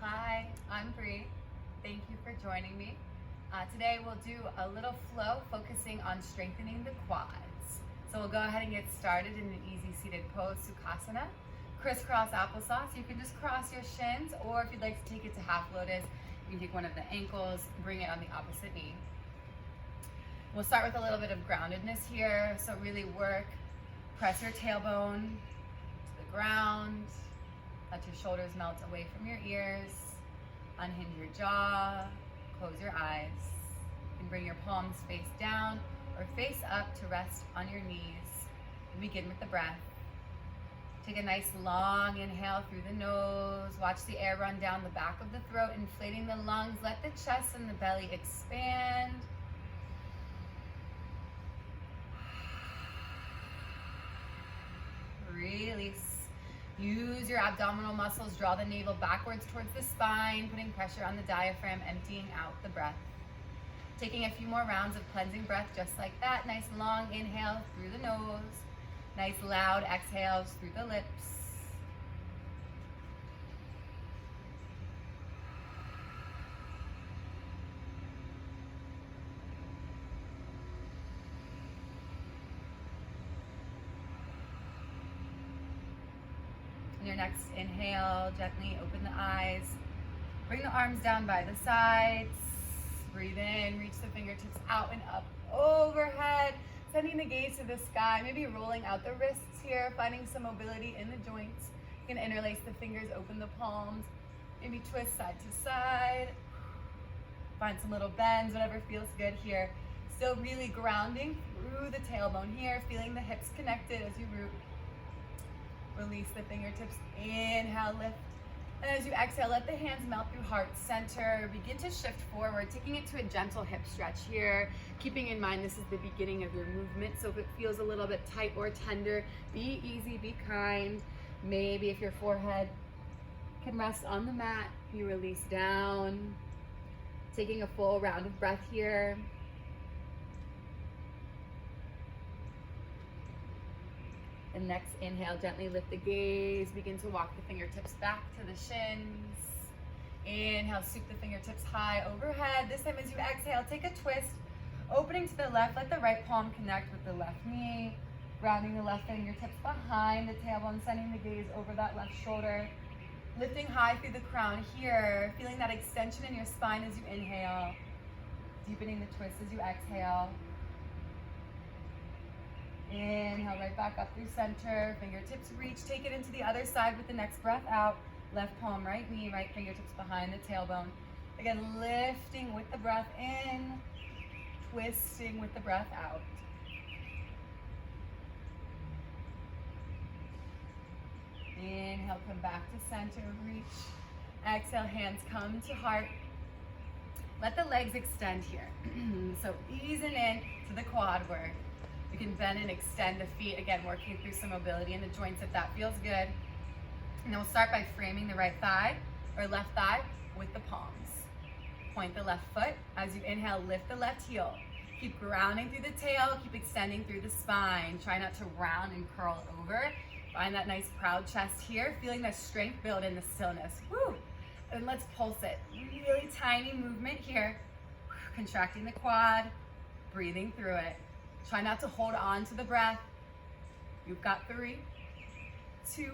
Hi, I'm Bree. Thank you for joining me. Today we'll do a little flow focusing on strengthening the quads. So we'll go ahead and get started in an easy seated pose, Sukhasana. Crisscross applesauce. You can just cross your shins, or if you'd like to take it to half lotus, you can take one of the ankles, bring it on the opposite knee. We'll start with a little bit of groundedness here. So really work, press your tailbone to the ground. Let your shoulders melt away from your ears. Unhinge your jaw, close your eyes. You can bring your palms face down or face up to rest on your knees. Begin with the breath. Take a nice long inhale through the nose. Watch the air run down the back of the throat, inflating the lungs. Let the chest and the belly expand. Release. Use your abdominal muscles, draw the navel backwards towards the spine, putting pressure on the diaphragm, emptying out the breath. Taking a few more rounds of cleansing breath just like that. Nice long inhale through the nose. Nice loud exhales through the lips. On your next inhale, gently open the eyes. Bring the arms down by the sides. Breathe in, reach the fingertips out and up overhead. Sending the gaze to the sky, maybe rolling out the wrists here, finding some mobility in the joints. You can interlace the fingers, open the palms, maybe twist side to side. Find some little bends, whatever feels good here. Still really grounding through the tailbone here, feeling the hips connected as you root. Release the fingertips, inhale, lift. And as you exhale, let the hands melt through heart center. Begin to shift forward, taking it to a gentle hip stretch here. Keeping in mind this is the beginning of your movement, so if it feels a little bit tight or tender, be easy, be kind. Maybe if your forehead can rest on the mat, you release down. Taking a full round of breath here. And next inhale, gently lift the gaze. Begin to walk the fingertips back to the shins. Inhale, sweep the fingertips high overhead. This time as you exhale, take a twist. Opening to the left, let the right palm connect with the left knee. Grounding the left fingertips behind the tailbone, sending the gaze over that left shoulder. Lifting high through the crown here. Feeling that extension in your spine as you inhale. Deepening the twist as you exhale. Inhale, right back up through center. Fingertips reach. Take it into the other side with the next breath out. Left palm, right knee, right fingertips behind the tailbone. Again, lifting with the breath in. Twisting with the breath out. Inhale, come back to center, reach. Exhale, hands come to heart. Let the legs extend here. So easing in to the quad work. You can bend and extend the feet, again, working through some mobility in the joints if that feels good. And then we'll start by framing the right thigh or left thigh with the palms. Point the left foot. As you inhale, lift the left heel. Keep grounding through the tail, keep extending through the spine. Try not to round and curl over. Find that nice proud chest here, feeling the strength build in the stillness. Woo! And let's pulse it. Really tiny movement here. Contracting the quad, breathing through it. Try not to hold on to the breath. You've got 3, 2,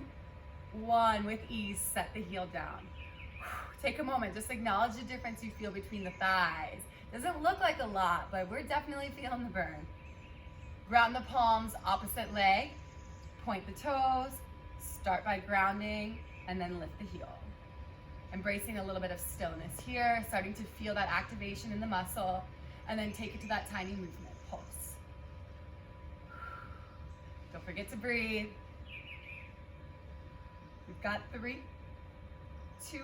1. With ease, set the heel down. Take a moment, just acknowledge the difference you feel between the thighs. Doesn't look like a lot, but we're definitely feeling the burn. Ground the palms, opposite leg. Point the toes. Start by grounding, and then lift the heel. Embracing a little bit of stillness here, starting to feel that activation in the muscle, and then take it to that tiny movement. Pulse. Don't forget to breathe. We've got 3, 2,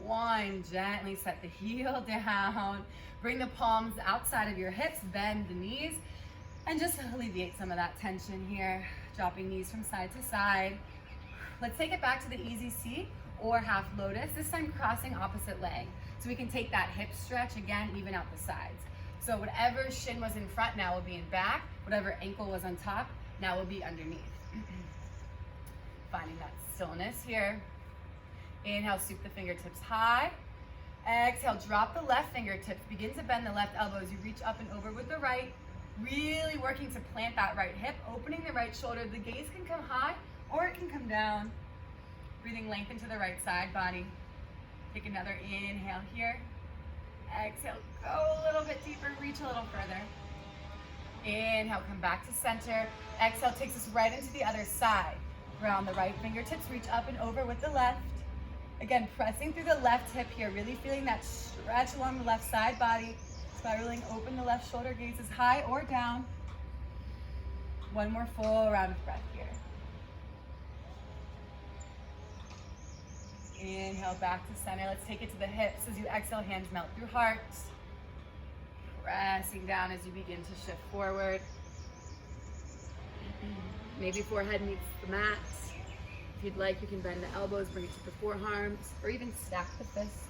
1. Gently set the heel down. Bring the palms outside of your hips, bend the knees, and just alleviate some of that tension here. Dropping knees from side to side. Let's take it back to the easy seat or half lotus, this time crossing opposite leg. So we can take that hip stretch, again, even out the sides. So whatever shin was in front now will be in back. Whatever ankle was on top now will be underneath. Finding that stillness here. Inhale, sweep the fingertips high. Exhale, drop the left fingertips. Begin to bend the left elbow as you reach up and over with the right. Really working to plant that right hip, opening the right shoulder. The gaze can come high or it can come down. Breathing length into the right side body. Take another inhale here. Exhale, go a little bit deeper, reach a little further. Inhale, come back to center. Exhale takes us right into the other side. Ground the right fingertips, reach up and over with the left. Again, pressing through the left hip here, really feeling that stretch along the left side body. Spiraling open the left shoulder, gaze is high or down. One more full round of breath here. Inhale, back to center. Let's take it to the hips. As you exhale, hands melt through heart. Pressing down as you begin to shift forward. Maybe forehead meets the mat. If you'd like, you can bend the elbows, bring it to the forearms, or even stack the fists.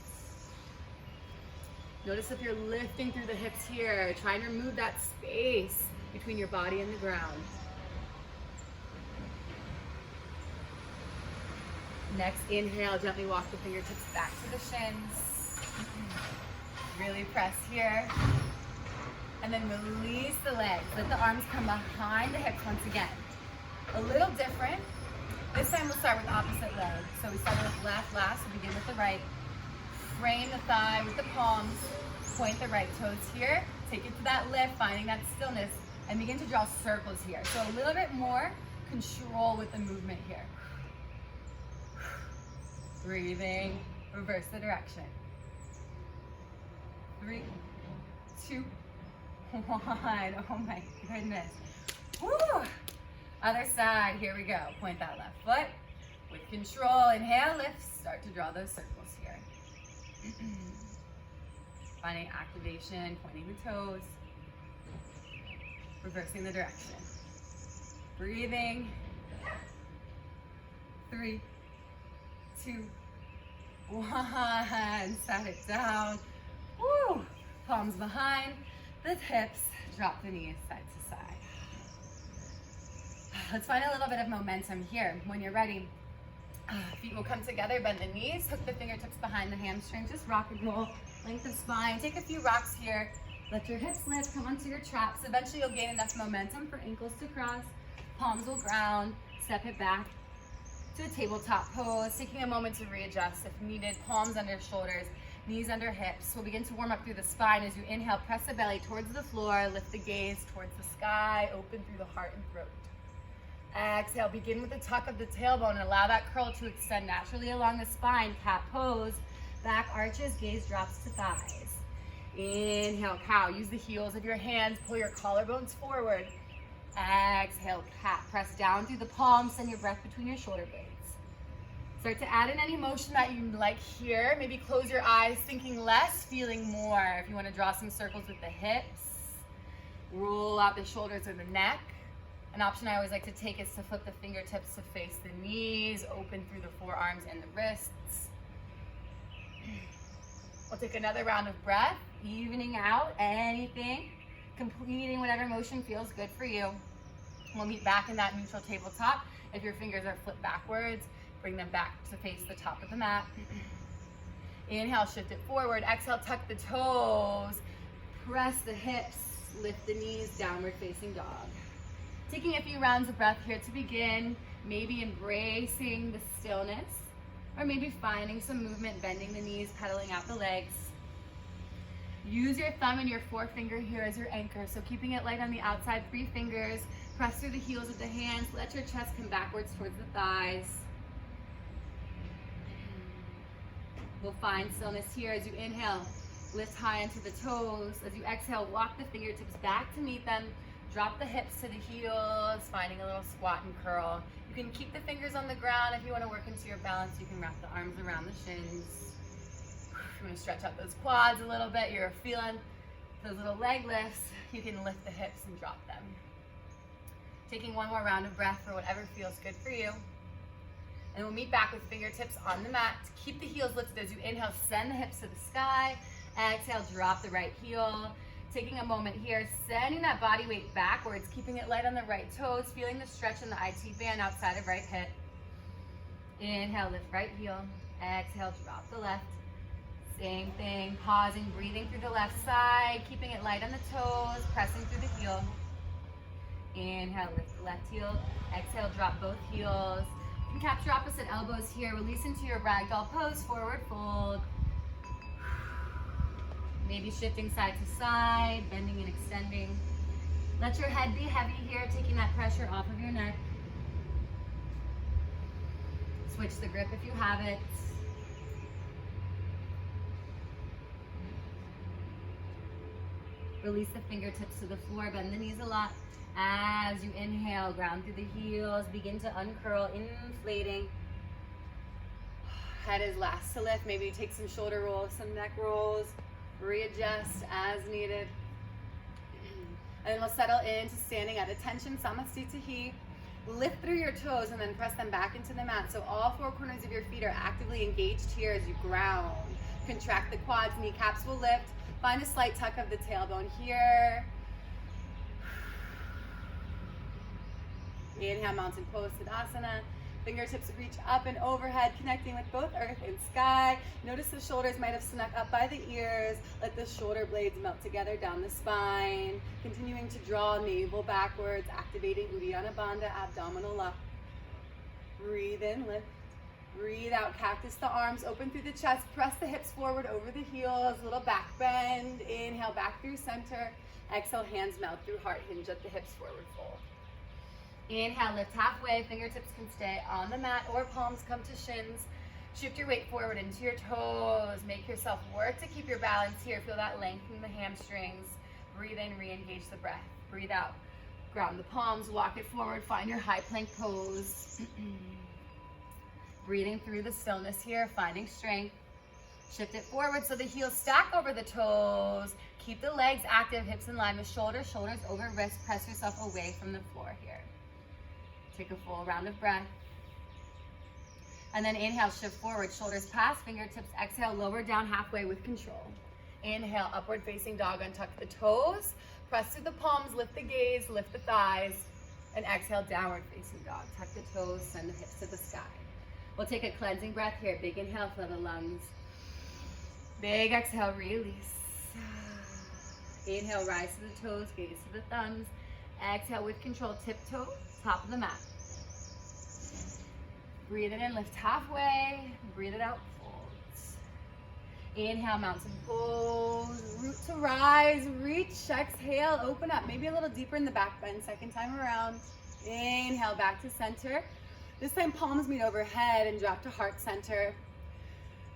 Notice if you're lifting through the hips here, try and remove that space between your body and the ground. Next, inhale, gently walk the fingertips back to the shins. Really press here. And then release the legs. Let the arms come behind the hips once again. A little different. This time we'll start with opposite legs. So we started with left last, we begin with the right. Frame the thigh with the palms. Point the right toes here. Take it to that lift, finding that stillness. And begin to draw circles here. So a little bit more control with the movement here. Breathing, reverse the direction. 3, 2, 1. Oh my goodness. Woo! Other side, here we go. Point that left foot with control. Inhale, lift, start to draw those circles here. Finding activation, pointing the toes. Reversing the direction. Breathing. 3, 2, 1. Set it down. Woo! Palms behind the hips. Drop the knees side to side. Let's find a little bit of momentum here. When you're ready, feet will come together, bend the knees, hook the fingertips behind the hamstrings, just rock and roll, length of spine. Take a few rocks here. Let your hips lift, come onto your traps. Eventually you'll gain enough momentum for ankles to cross, palms will ground, step it back to a tabletop pose, taking a moment to readjust if needed, palms under shoulders, knees under hips. We'll begin to warm up through the spine. As you inhale, press the belly towards the floor, lift the gaze towards the sky, open through the heart and throat. Exhale, begin with the tuck of the tailbone and allow that curl to extend naturally along the spine. Cat pose, back arches, gaze drops to thighs. Inhale, cow. Use the heels of your hands, pull your collarbones forward. Exhale, cat. Press down through the palms, send your breath between your shoulder blades. Start to add in any motion that you like here. Maybe close your eyes, thinking less, feeling more. If you want to draw some circles with the hips, roll out the shoulders or the neck. An option I always like to take is to flip the fingertips to face the knees, open through the forearms and the wrists. We'll take another round of breath, evening out anything, completing whatever motion feels good for you. We'll meet back in that neutral tabletop. If your fingers are flipped backwards, bring them back to face the top of the mat. Inhale, shift it forward. Exhale, tuck the toes, press the hips, lift the knees, downward facing dog. Taking a few rounds of breath here to begin, maybe embracing the stillness, or maybe finding some movement, bending the knees, pedaling out the legs. Use your thumb and your forefinger here as your anchor, so keeping it light on the outside, 3 fingers, press through the heels of the hands, let your chest come backwards towards the thighs. We'll find stillness here as you inhale, lift high into the toes. As you exhale, walk the fingertips back to meet them. Drop the hips to the heels, finding a little squat and curl. You can keep the fingers on the ground. If you want to work into your balance, you can wrap the arms around the shins. If you want to stretch out those quads a little bit, you're feeling those little leg lifts, you can lift the hips and drop them. Taking one more round of breath for whatever feels good for you. And we'll meet back with fingertips on the mat. Keep the heels lifted as you inhale, send the hips to the sky. Exhale, drop the right heel. Taking a moment here, sending that body weight backwards, keeping it light on the right toes, feeling the stretch in the IT band outside of right hip. Inhale, lift right heel. Exhale, drop the left. Same thing, pausing, breathing through the left side, keeping it light on the toes, pressing through the heel. Inhale, lift the left heel. Exhale, drop both heels. You can capture opposite elbows here. Release into your ragdoll pose, forward fold. Maybe shifting side to side, bending and extending. Let your head be heavy here, taking that pressure off of your neck. Switch the grip if you have it. Release the fingertips to the floor, bend the knees a lot. As you inhale, ground through the heels, begin to uncurl, inflating. Head is last to lift. Maybe you take some shoulder rolls, some neck rolls, readjust as needed. And then we'll settle into standing at attention, Samasthiti. Lift through your toes and then press them back into the mat. So all four corners of your feet are actively engaged here as you ground. Contract the quads, kneecaps will lift. Find a slight tuck of the tailbone here. Inhale, mountain pose, Tadasana. Fingertips reach up and overhead, connecting with both earth and sky. Notice the shoulders might have snuck up by the ears. Let the shoulder blades melt together down the spine. Continuing to draw navel backwards, activating Uddiyana Bandha, abdominal lock. Breathe in, lift. Breathe out, cactus the arms, open through the chest. Press the hips forward over the heels, little back bend. Inhale, back through center. Exhale, hands melt through heart, hinge at the hips, forward fold. Inhale, lift halfway, fingertips can stay on the mat or palms come to shins. Shift your weight forward into your toes. Make yourself work to keep your balance here. Feel that length in the hamstrings. Breathe in, re-engage the breath. Breathe out. Ground the palms, walk it forward, find your high plank pose. Breathing through the stillness here, finding strength. Shift it forward so the heels stack over the toes. Keep the legs active, hips in line with shoulders, shoulders over wrists. Press yourself away from the floor here. Take a full round of breath. And then inhale, shift forward, shoulders past, fingertips exhale, lower down halfway with control. Inhale, upward facing dog, untuck the toes, press through the palms, lift the gaze, lift the thighs, and exhale, downward facing dog. Tuck the toes, send the hips to the sky. We'll take a cleansing breath here. Big inhale, fill the lungs. Big exhale, release. Inhale, rise to the toes, gaze to the thumbs. Exhale with control, tiptoe, top of the mat. Breathe it in, lift halfway. Breathe it out, folds. Inhale, mountain pose. Root to rise, reach, exhale, open up. Maybe a little deeper in the back bend, second time around. Inhale, back to center. This time palms meet overhead and drop to heart center.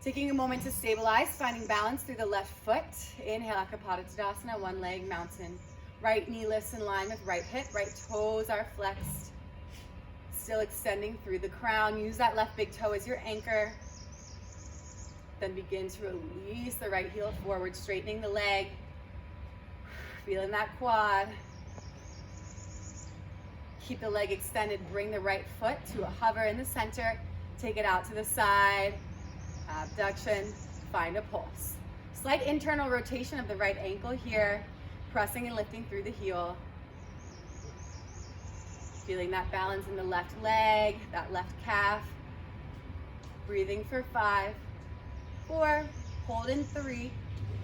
Taking a moment to stabilize, finding balance through the left foot. Inhale, Akapada Tadasana, one leg mountain. Right knee lifts in line with right hip, right toes are flexed. Still extending through the crown. Use that left big toe as your anchor. Then begin to release the right heel forward, straightening the leg. Feeling that quad. Keep the leg extended, bring the right foot to a hover in the center. Take it out to the side. Abduction, find a pulse. Slight internal rotation of the right ankle here. Pressing and lifting through the heel. Feeling that balance in the left leg, that left calf. Breathing for 5, 4, hold in 3,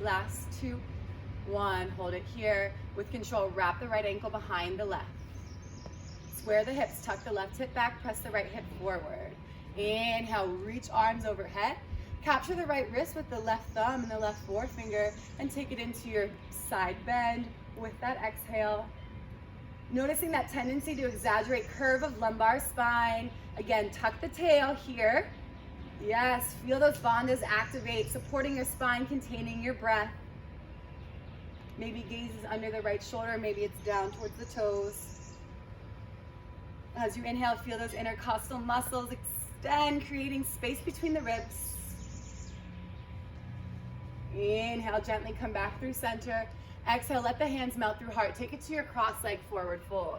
last 2, 1. Hold it here. With control, wrap the right ankle behind the left. Square the hips, tuck the left hip back, press the right hip forward. Inhale, reach arms overhead. Capture the right wrist with the left thumb and the left forefinger and take it into your side bend with that exhale. Noticing that tendency to exaggerate curve of lumbar spine. Again, tuck the tail here. Yes, feel those bandhas activate, supporting your spine, containing your breath. Maybe gaze is under the right shoulder, maybe it's down towards the toes. As you inhale, feel those intercostal muscles extend, creating space between the ribs. Inhale, gently come back through center. Exhale, let the hands melt through heart. Take it to your cross leg forward fold.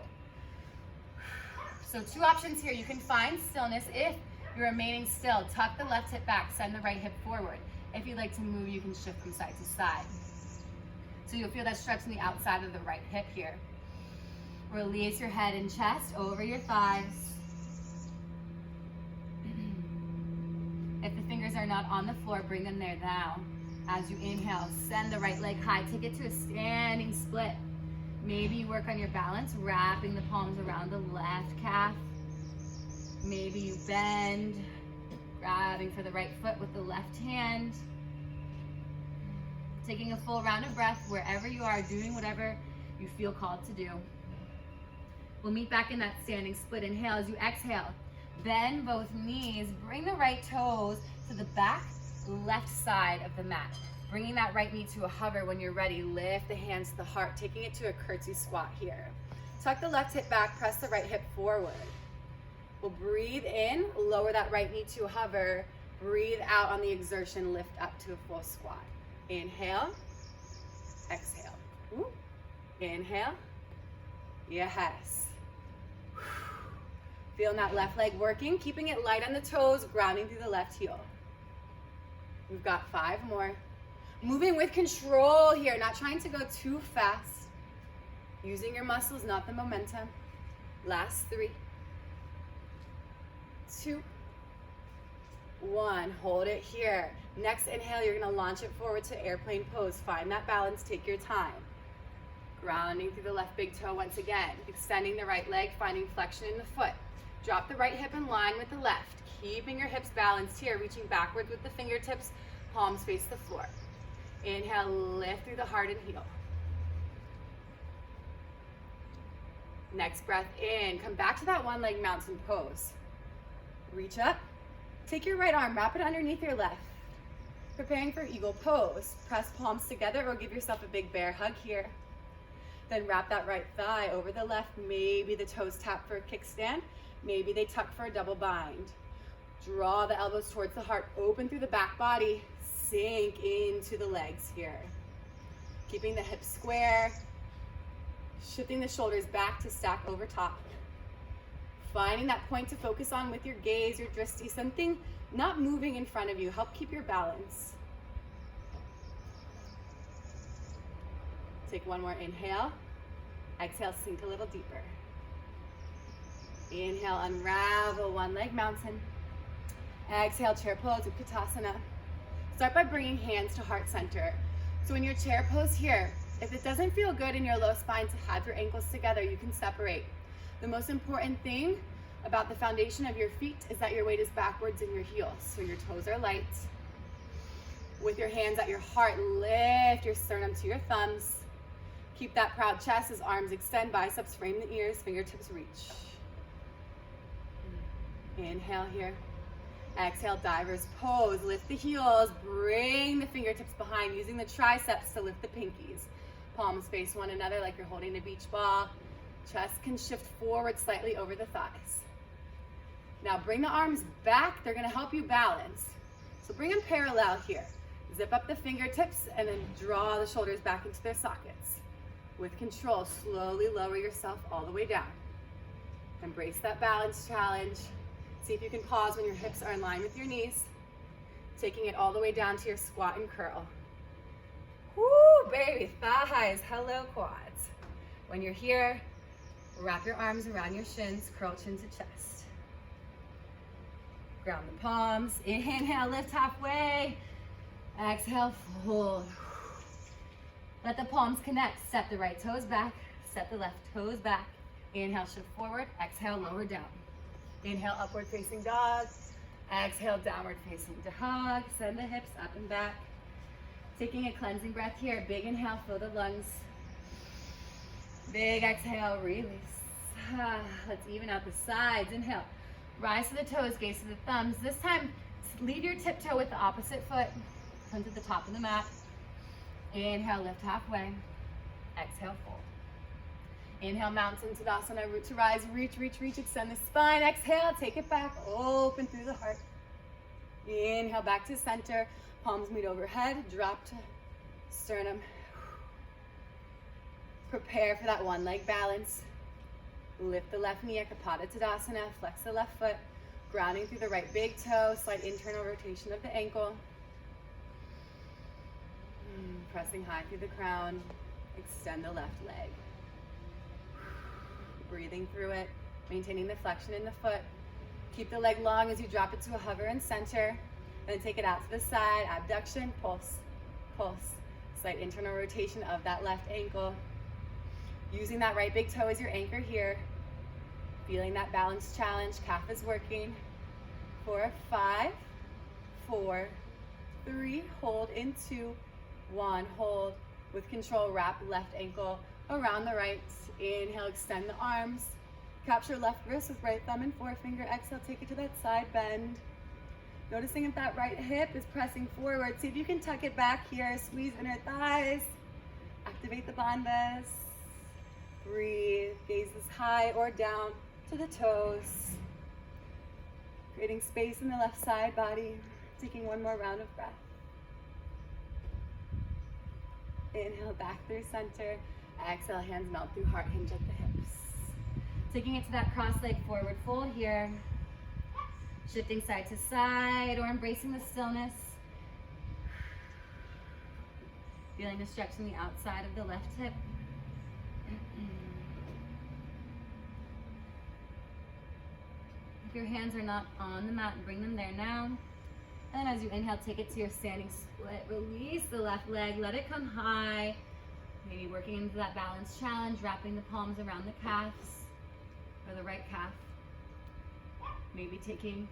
So 2 options here. You can find stillness. If you're remaining still, tuck the left hip back, send the right hip forward. If you'd like to move, you can shift from side to side. So you'll feel that stretch in the outside of the right hip here. Release your head and chest over your thighs. If the fingers are not on the floor, bring them there now. As you inhale, send the right leg high. Take it to a standing split. Maybe you work on your balance, wrapping the palms around the left calf. Maybe you bend, grabbing for the right foot with the left hand. Taking a full round of breath wherever you are, doing whatever you feel called to do. We'll meet back in that standing split. Inhale as you exhale. Bend both knees. Bring the right toes to the back left side of the mat. Bringing that right knee to a hover. When you're ready, lift the hands to the heart, taking it to a curtsy squat here. Tuck the left hip back, press the right hip forward. We'll breathe in, lower that right knee to a hover. Breathe out on the exertion, lift up to a full squat. Inhale, exhale. Woo. Inhale, yes. Feeling that left leg working, keeping it light on the toes, grounding through the left heel. We've got 5 more. Moving with control here, not trying to go too fast. Using your muscles, not the momentum. Last 3, 2, 1. Hold it here. Next inhale, you're gonna launch it forward to airplane pose. Find that balance, take your time. Grounding through the left big toe once again. Extending the right leg, finding flexion in the foot. Drop the right hip in line with the left. Keeping your hips balanced here, reaching backwards with the fingertips, palms face the floor. Inhale, lift through the heart and heel. Next breath in, come back to that one leg mountain pose. Reach up, take your right arm, wrap it underneath your left. Preparing for eagle pose. Press palms together or give yourself a big bear hug here. Then wrap that right thigh over the left. Maybe the toes tap for a kickstand. Maybe they tuck for a double bind. Draw the elbows towards the heart. Open through the back body. Sink into the legs here. Keeping the hips square. Shifting the shoulders back to stack over top. Finding that point to focus on with your gaze, your drishti, something not moving in front of you. Help keep your balance. Take one more inhale. Exhale, sink a little deeper. Inhale, unravel one leg mountain. Exhale, chair pose, Utkatasana. Start by bringing hands to heart center. So in your chair pose here, if it doesn't feel good in your low spine to have your ankles together, you can separate. The most important thing about the foundation of your feet is that your weight is backwards in your heels, so your toes are light. With your hands at your heart, lift your sternum to your thumbs. Keep that proud chest as arms extend, biceps frame the ears, fingertips reach. Inhale here. Exhale, diver's pose. Lift the heels, bring the fingertips behind, using the triceps to lift the pinkies. Palms face one another like you're holding a beach ball. Chest can shift forward slightly over the thighs. Now bring the arms back. They're gonna help you balance. So bring them parallel here. Zip up the fingertips and then draw the shoulders back into their sockets. With control, slowly lower yourself all the way down. Embrace that balance challenge. See if you can pause when your hips are in line with your knees. Taking it all the way down to your squat and curl. Woo, baby, thighs, hello quads. When you're here, wrap your arms around your shins, curl chin to chest. Ground the palms, inhale, lift halfway. Exhale, fold. Let the palms connect. Step the right toes back, step the left toes back. Inhale, shift forward, exhale, lower down. Inhale, upward facing dog. Exhale, downward facing dog. Send the hips up and back. Taking a cleansing breath here. Big inhale, fill the lungs. Big exhale, release. Let's even out the sides. Inhale, rise to the toes, gaze to the thumbs. This time, lead your tiptoe with the opposite foot. Come to the top of the mat. Inhale, lift halfway. Exhale, fold. Inhale, mountain Tadasana, root to rise, reach, reach, reach, extend the spine. Exhale, take it back, open through the heart. Inhale, back to center, palms meet overhead, drop to sternum. Prepare for that one leg balance. Lift the left knee, Kapata Tadasana, flex the left foot, grounding through the right big toe, slight internal rotation of the ankle. Pressing high through the crown, extend the left leg. Breathing through it, maintaining the flexion in the foot. Keep the leg long as you drop it to a hover and center. Then take it out to the side, abduction, pulse, pulse. Slight internal rotation of that left ankle. Using that right big toe as your anchor here. Feeling that balance challenge, calf is working. 4, 5, 4, 3, hold in 2, 1, hold. With control, wrap left ankle around the right. Inhale, extend the arms. Capture left wrist with right thumb and forefinger. Exhale, take it to that side bend. Noticing if that right hip is pressing forward. See if you can tuck it back here. Squeeze inner thighs. Activate the bandhas. Breathe. Gaze is high or down to the toes. Creating space in the left side body. Taking one more round of breath. Inhale back through center. Exhale, hands melt through heart, hinge at the hips. Taking it to that cross leg forward fold here. Shifting side to side or embracing the stillness. Feeling a stretch in the outside of the left hip. If your hands are not on the mat, bring them there now. And as you inhale, take it to your standing split. Release the left leg, let it come high. Maybe working into that balance challenge, wrapping the palms around the calves or the right calf. Maybe taking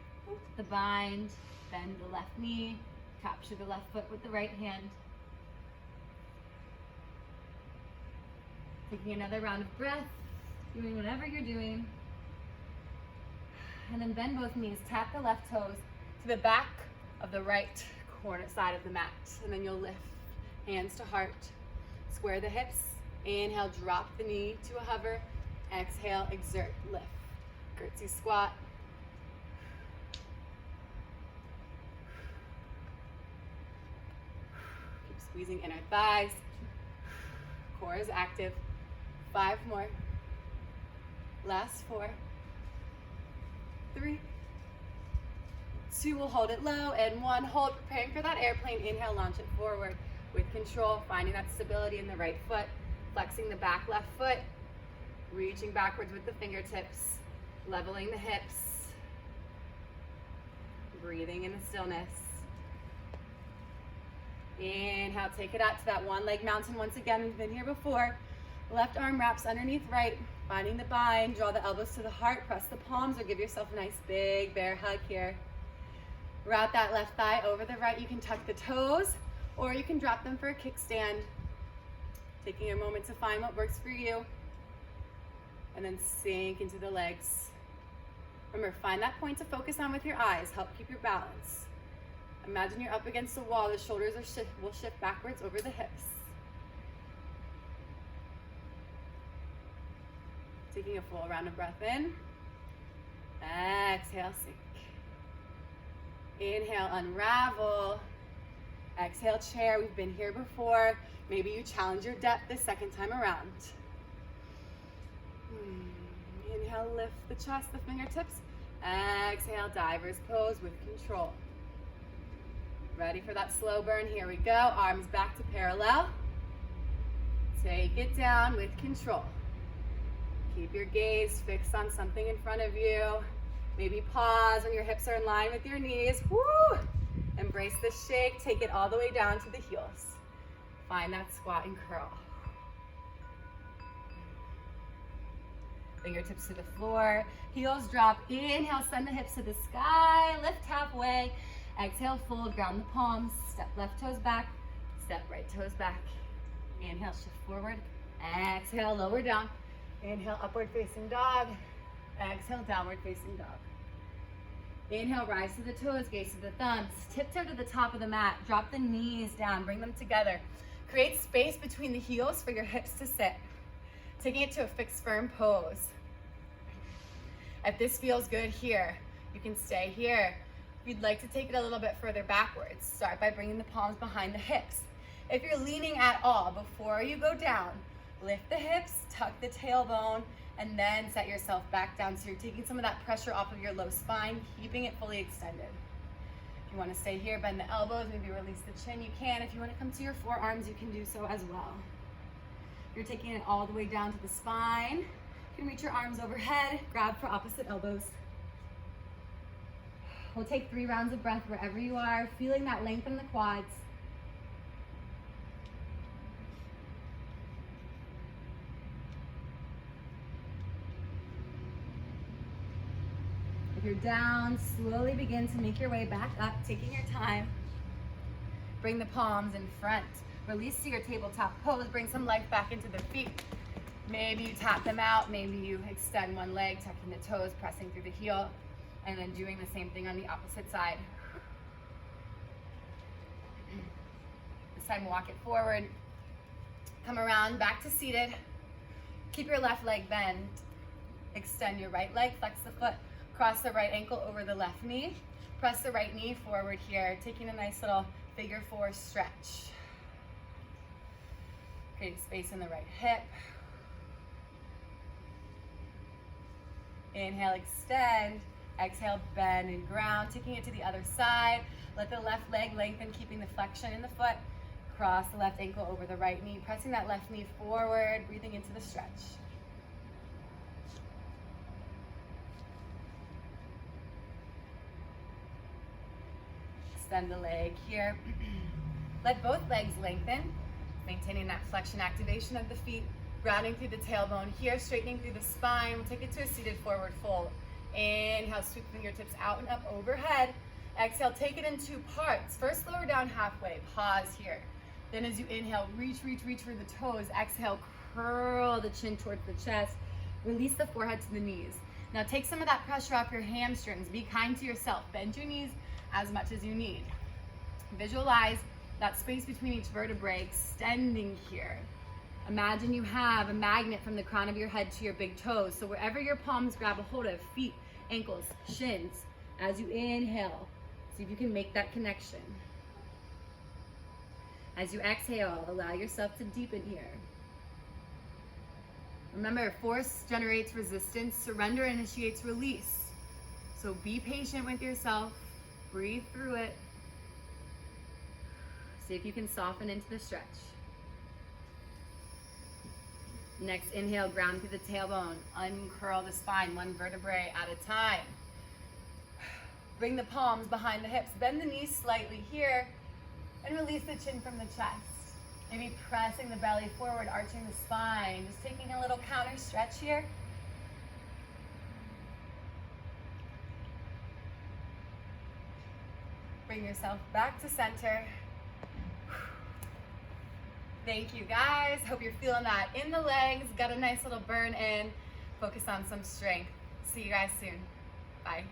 the bind, bend the left knee, capture the left foot with the right hand. Taking another round of breath, doing whatever you're doing. And then bend both knees, tap the left toes to the back of the right corner side of the mat. And then you'll lift, hands to heart. Square the hips. Inhale, drop the knee to a hover. Exhale, exert, lift. Curtsy squat. Keep squeezing inner thighs. Core is active. 5 more. Last 4. 3. 2, we'll hold it low, and 1, hold, preparing for that airplane. Inhale, launch it forward with control, finding that stability in the right foot, flexing the back left foot, reaching backwards with the fingertips, leveling the hips, breathing in the stillness. Inhale, take it out to that one leg mountain once again. We've been here before. Left arm wraps underneath right, finding the bind, draw the elbows to the heart, press the palms, or give yourself a nice big bear hug here. Route that left thigh over the right. You can tuck the toes, or you can drop them for a kickstand. Taking a moment to find what works for you. And then sink into the legs. Remember, find that point to focus on with your eyes. Help keep your balance. Imagine you're up against a wall. The shoulders will shift backwards over the hips. Taking a full round of breath in. Exhale, sink. Inhale, unravel. Exhale, chair. We've been here before. Maybe you challenge your depth this second time around. Inhale, lift the chest, the fingertips. Exhale, diver's pose with control. Ready for that slow burn? Here we go. Arms back to parallel. Take it down with control. Keep your gaze fixed on something in front of you. Maybe pause when your hips are in line with your knees. Woo! Embrace the shake. Take it all the way down to the heels. Find that squat and curl. Fingertips to the floor. Heels drop. Inhale, send the hips to the sky. Lift halfway. Exhale, fold, ground the palms. Step left toes back. Step right toes back. Inhale, shift forward. Exhale, lower down. Inhale, upward facing dog. Exhale, downward facing dog. Inhale, rise to the toes, gaze to the thumbs. Tiptoe to the top of the mat. Drop the knees down, bring them together. Create space between the heels for your hips to sit. Taking it to a fixed firm pose. If this feels good here, you can stay here. If you'd like to take it a little bit further backwards, start by bringing the palms behind the hips. If you're leaning at all, before you go down, lift the hips, tuck the tailbone, and then set yourself back down. So you're taking some of that pressure off of your low spine, keeping it fully extended. If you want to stay here, bend the elbows, maybe release the chin, you can. If you want to come to your forearms, you can do so as well. You're taking it all the way down to the spine. You can reach your arms overhead, grab for opposite elbows. We'll take 3 rounds of breath wherever you are, feeling that length in the quads. If you're down, slowly begin to make your way back up, taking your time. Bring the palms in front. Release to your tabletop pose. Bring some life back into the feet. Maybe you tap them out. Maybe you extend one leg, tucking the toes, pressing through the heel, and then doing the same thing on the opposite side. This time, walk it forward. Come around, back to seated. Keep your left leg bent. Extend your right leg, flex the foot. Cross the right ankle over the left knee. Press the right knee forward here, taking a nice little figure 4 stretch. Creating space in the right hip. Inhale, extend. Exhale, bend and ground, taking it to the other side. Let the left leg lengthen, keeping the flexion in the foot. Cross the left ankle over the right knee, pressing that left knee forward, breathing into the stretch. Extend the leg here. Let both legs lengthen, maintaining that flexion activation of the feet, grounding through the tailbone here, straightening through the spine. We'll take it to a seated forward fold. Inhale, sweep fingertips out and up overhead. Exhale, take it in 2 parts. First, lower down halfway, pause here. Then as you inhale, reach for the toes. Exhale, curl the chin towards the chest. Release the forehead to the knees. Now take some of that pressure off your hamstrings. Be kind to yourself. Bend your knees as much as you need. Visualize that space between each vertebrae extending here. Imagine you have a magnet from the crown of your head to your big toes. So wherever your palms grab a hold of, feet, ankles, shins, as you inhale, see if you can make that connection. As you exhale, allow yourself to deepen here. Remember, force generates resistance, surrender initiates release. So be patient with yourself, breathe through it. See if you can soften into the stretch. Next, inhale, ground through the tailbone. Uncurl the spine, 1 vertebrae at a time. Bring the palms behind the hips. Bend the knees slightly here and release the chin from the chest. Maybe pressing the belly forward, arching the spine. Just taking a little counter stretch here. Bring yourself back to center. Thank you guys. Hope you're feeling that in the legs. Got a nice little burn in. Focus on some strength. See you guys soon. Bye.